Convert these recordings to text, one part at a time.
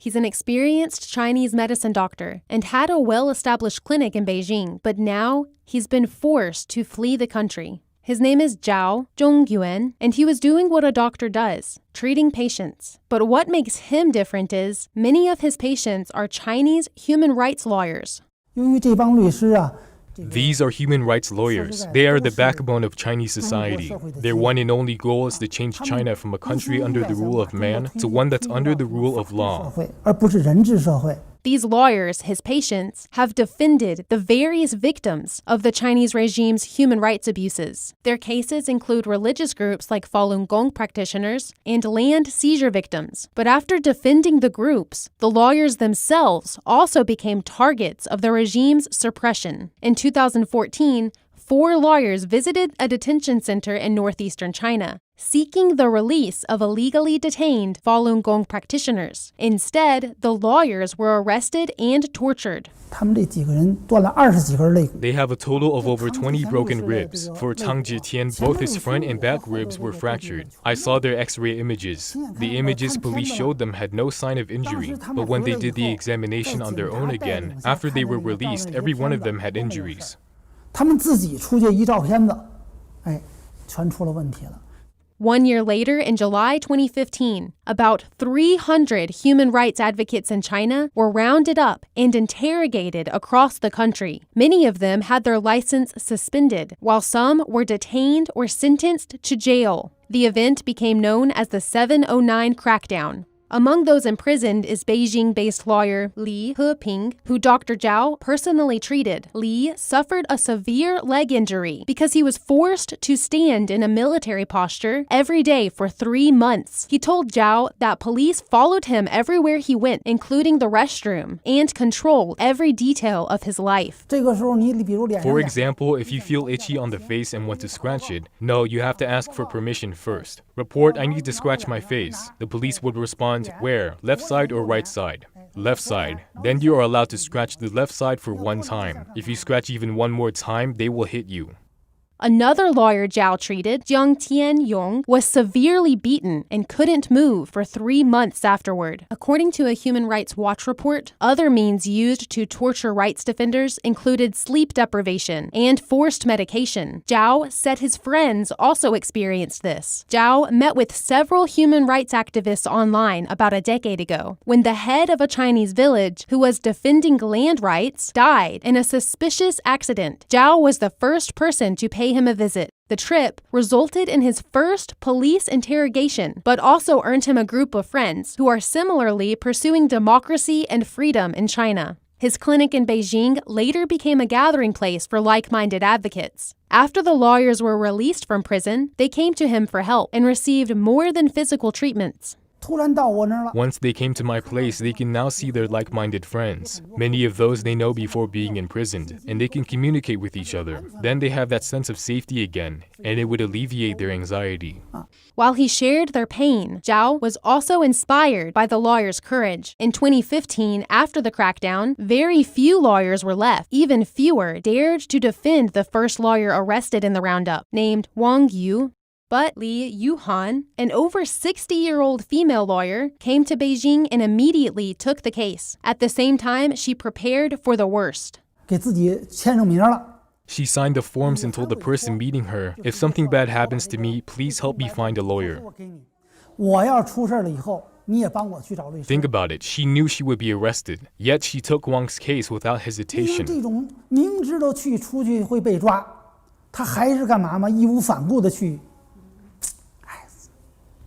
He's an experienced Chinese medicine doctor and had a well-established clinic in Beijing, but now he's been forced to flee the country. His name is Zhao Zhongyuan, and he was doing what a doctor does, treating patients. But what makes him different is many of his patients are Chinese human rights lawyers. 由于这帮律师啊 These are human rights lawyers. They are the backbone of Chinese society. Their one and only goal is to change China from a country under the rule of man to one that's under the rule of law. 而不是人治社会。 These lawyers, his patients, have defended the various victims of the Chinese regime's human rights abuses. Their cases include religious groups like Falun Gong practitioners and land seizure victims. But after defending the groups, the lawyers themselves also became targets of the regime's suppression. In 2014, 4 lawyers visited a detention center in northeastern China, seeking the release of illegally detained Falun Gong practitioners. Instead, the lawyers were arrested and tortured. 他们这几个人断了20几根肋骨。 They have a total of over 20 broken ribs. For Tang Jitian, both his front and back ribs were fractured. I saw their x-ray images. The images police showed them had no sign of injury, but when they did the examination on their own again, after they were released, every one of them had injuries. 他们自己出去一照片子，全出了问题了。 1 year later, in July 2015, about 300 human rights advocates in China were rounded up and interrogated across the country. Many of them had their license suspended, while some were detained or sentenced to jail. The event became known as the 709 crackdown. Among those imprisoned is Beijing-based lawyer Li Heping, who Dr. Zhao personally treated. Li suffered a severe leg injury because he was forced to stand in a military posture every day for 3 months. He told Zhao that police followed him everywhere he went, including the restroom, and controlled every detail of his life. 这个时候你比如脸上 For example, if you feel itchy on the face and want to scratch it, no, you have to ask for permission first. Report, I need to scratch my face. The police would respond, where? Left side or right side? Left side. Then you are allowed to scratch the left side for 1 time. If you scratch even 1 more time, they will hit you. Another lawyer Zhao treated, Jiang Tianyong, was severely beaten and couldn't move for 3 months afterward. According to a Human Rights Watch report, other means used to torture rights defenders included sleep deprivation and forced medication. Zhao said his friends also experienced this. Zhao met with several human rights activists online about a decade ago when the head of a Chinese village who was defending land rights died in a suspicious accident. Zhao was the first person to pay him a visit. The trip resulted in his first police interrogation, but also earned him a group of friends who are similarly pursuing democracy and freedom in China. His clinic in Beijing later became a gathering place for like-minded advocates. After the lawyers were released from prison, they came to him for help and received more than physical treatments. 突然到我那儿了。 Once they came to my place, they can now see their like-minded friends. Many of those they know before being imprisoned, and they can communicate with each other. Then they have that sense of safety again, and it would alleviate their anxiety. While he shared their pain, Zhao was also inspired by the lawyers' courage. In 2015, after the crackdown, very few lawyers were left. Even fewer dared to defend the first lawyer arrested in the roundup, named Wang Yu. But Li Yuhan, an over 60-year-old female lawyer, came to Beijing and immediately took the case. At the same time, she prepared for the worst. 给自己签上名了。 She signed the forms and told the person meeting her, if something bad happens to me, please help me find a lawyer. 我要出事了以后，你也帮我去找律师。 Think about it, she knew she would be arrested, yet she took Wang's case without 因为 hesitation. 这种明知道出去会被抓，他还是干嘛嘛？义无反顾的去。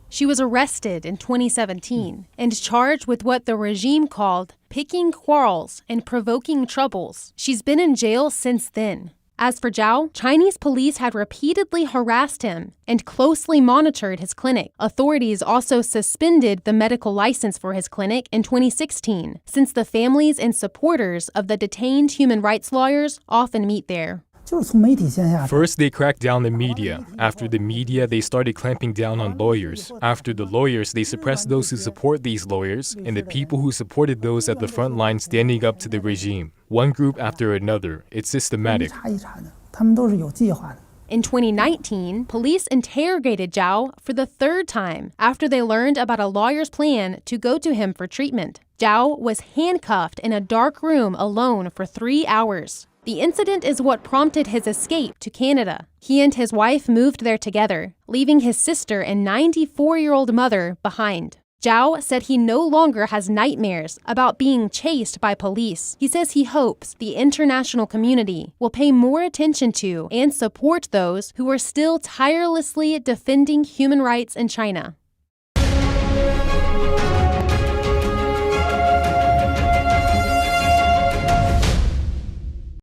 She was arrested in 2017 and charged with what the regime called picking quarrels and provoking troubles. She's been in jail since then. As for Zhao, Chinese police had repeatedly harassed him and closely monitored his clinic. Authorities also suspended the medical license for his clinic in 2016, since the families and supporters of the detained human rights lawyers often meet there. 就是从媒体线下。 First, they cracked down the media. After the media, they started clamping down on lawyers. After the lawyers, they suppressed those who support these lawyers and the people who supported those at the front line standing up to the regime. One group after another. It's systematic. 一茬一茬的，他们都是有计划的。In 2019, police interrogated Zhao for the third time after they learned about a lawyer's plan to go to him for treatment. Zhao was handcuffed in a dark room alone for 3 hours. The incident is what prompted his escape to Canada. He and his wife moved there together, leaving his sister and 94-year-old mother behind. Zhao said he no longer has nightmares about being chased by police. He says he hopes the international community will pay more attention to and support those who are still tirelessly defending human rights in China.